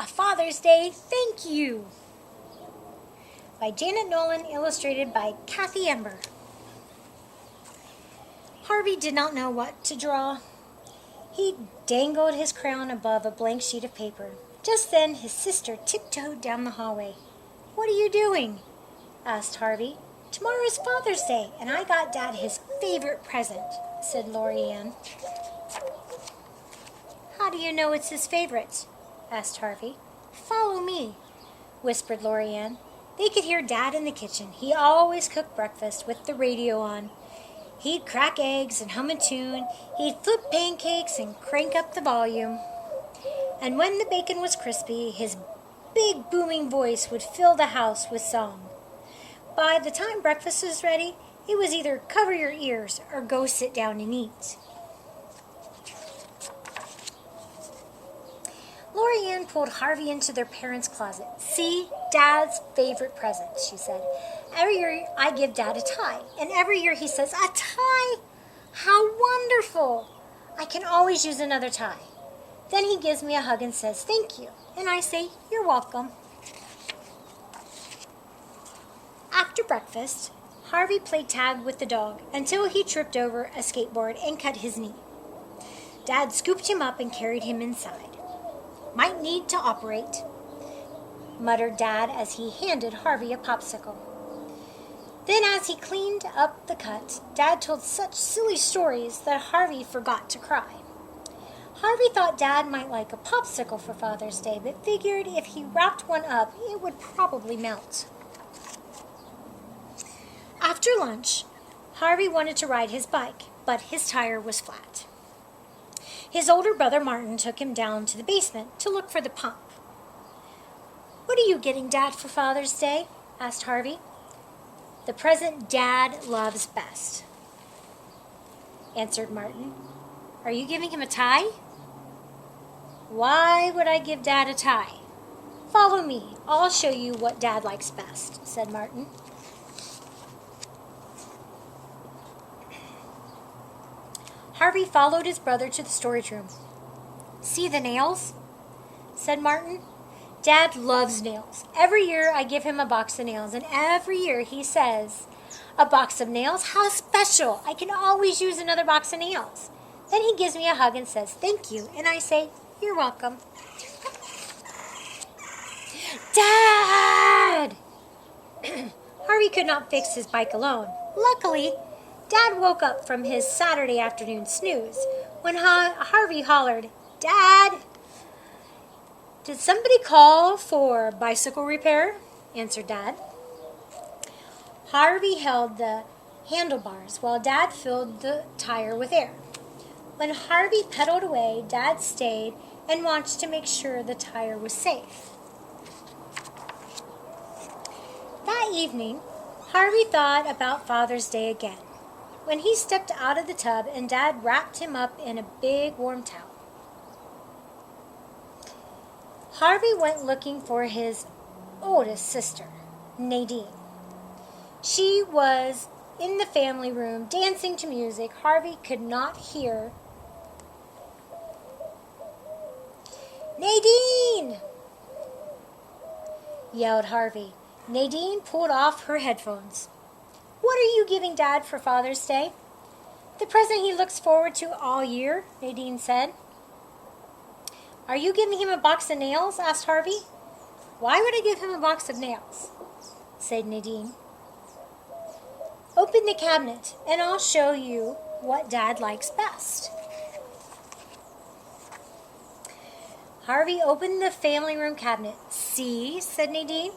A Father's Day Thank You by Janet Nolan, illustrated by Kathy Ember. Harvey did not know what to draw. He dangled his crayon above a blank sheet of paper. Just then his sister tiptoed down the hallway. "What are you doing?" asked Harvey. "Tomorrow is Father's Day, and I got Dad his favorite present," said Lori Ann. "How do you know it's his favorite?" asked Harvey. "Follow me," whispered Lori Ann. They could hear Dad in the kitchen. He always cooked breakfast with the radio on. He'd crack eggs and hum a tune. He'd flip pancakes and crank up the volume. And when the bacon was crispy, his big booming voice would fill the house with song. By the time breakfast was ready, it was either cover your ears or go sit down and eat. Lori Ann pulled Harvey into their parents' closet. "See, Dad's favorite present," she said. "Every year I give Dad a tie, and every year he says, 'A tie? How wonderful! I can always use another tie.' Then he gives me a hug and says, 'Thank you,' and I say, 'You're welcome.'" After breakfast, Harvey played tag with the dog until he tripped over a skateboard and cut his knee. Dad scooped him up and carried him inside. "Might need to operate," muttered Dad as he handed Harvey a popsicle. Then as he cleaned up the cut, Dad told such silly stories that Harvey forgot to cry. Harvey thought Dad might like a popsicle for Father's Day, but figured if he wrapped one up, it would probably melt. After lunch, Harvey wanted to ride his bike, but his tire was flat. His older brother Martin took him down to the basement to look for the pump. "What are you getting Dad for Father's Day?" asked Harvey. "The present Dad loves best," answered Martin. "Are you giving him a tie?" "Why would I give Dad a tie?" "Follow me. I'll show you what Dad likes best," said Martin. Harvey followed his brother to the storage room. "See the nails?" said Martin. "Dad loves nails. Every year I give him a box of nails, and every year he says, 'A box of nails? How special! I can always use another box of nails.' Then he gives me a hug and says, 'Thank you,' and I say, 'You're welcome.'" "Dad!" Harvey could not fix his bike alone. Luckily, Dad woke up from his Saturday afternoon snooze when Harvey hollered, "Dad!" "Did somebody call for bicycle repair?" answered Dad. Harvey held the handlebars while Dad filled the tire with air. When Harvey pedaled away, Dad stayed and watched to make sure the tire was safe. That evening, Harvey thought about Father's Day again. When he stepped out of the tub and Dad wrapped him up in a big warm towel. Harvey went looking for his oldest sister, Nadine. She was in the family room dancing to music Harvey could not hear. "Nadine!" yelled Harvey. Nadine pulled off her headphones. "What are you giving Dad for Father's Day?" "The present he looks forward to all year," Nadine said. "Are you giving him a box of nails?" asked Harvey. "Why would I give him a box of nails?" said Nadine. "Open the cabinet and I'll show you what Dad likes best." Harvey opened the family room cabinet. "See," said Nadine.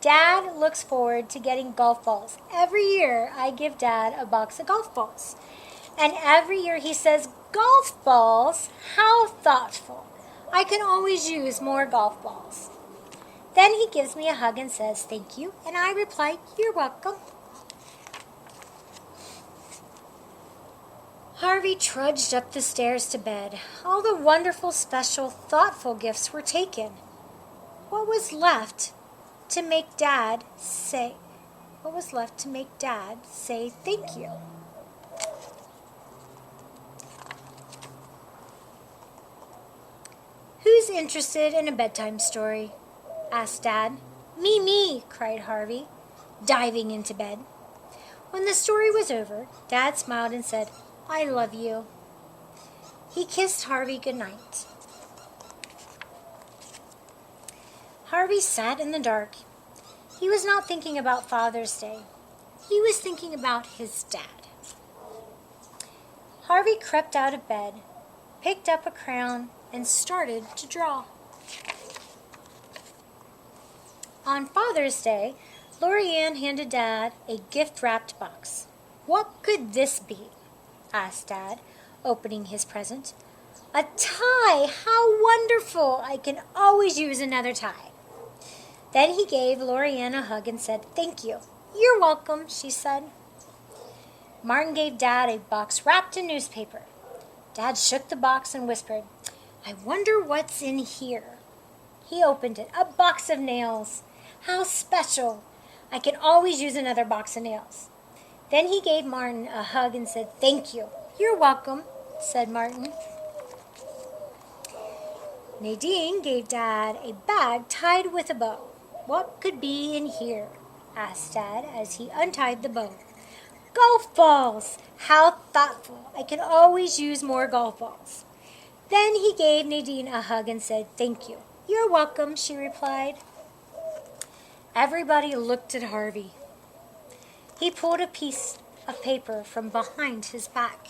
"Dad looks forward to getting golf balls. Every year I give Dad a box of golf balls. And every year he says, 'Golf balls? How thoughtful. I can always use more golf balls.' Then he gives me a hug and says, 'Thank you,' and I reply, 'You're welcome.'" Harvey trudged up the stairs to bed. All the wonderful, special, thoughtful gifts were taken. What was left to make Dad say thank you? Who's Who's interested in a bedtime story? Asked Dad. Me, cried Harvey, diving into bed. When the story was over, Dad smiled and said, I love you. He kissed Harvey goodnight. Harvey sat in the dark. He was not thinking about Father's Day. He was thinking about his dad. Harvey crept out of bed, picked up a crayon, and started to draw. On Father's Day, Lorianne handed Dad a gift-wrapped box. What could this be? Asked Dad, opening his present. A tie! How wonderful! I can always use another tie. Then he gave Lorianne a hug and said, Thank you. You're welcome, she said. Martin gave Dad a box wrapped in newspaper. Dad shook the box and whispered, I wonder what's in here. He opened it. A box of nails. How special. I can always use another box of nails. Then he gave Martin a hug and said, Thank you. You're welcome, said Martin. Nadine gave Dad a bag tied with a bow. What could be in here? Asked Dad as he untied the bow. Golf balls! How thoughtful. I can always use more golf balls. Then he gave Nadine a hug and said, Thank you. You're welcome, she replied. Everybody looked at Harvey. He pulled a piece of paper from behind his back.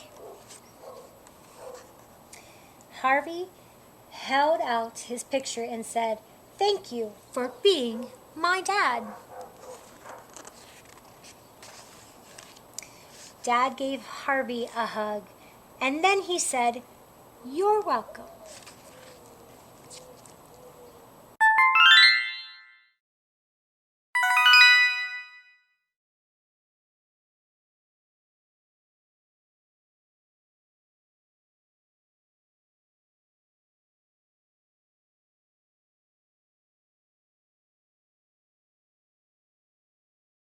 Harvey held out his picture and said, Thank you for being my dad. Dad gave Harvey a hug, and then he said, You're welcome.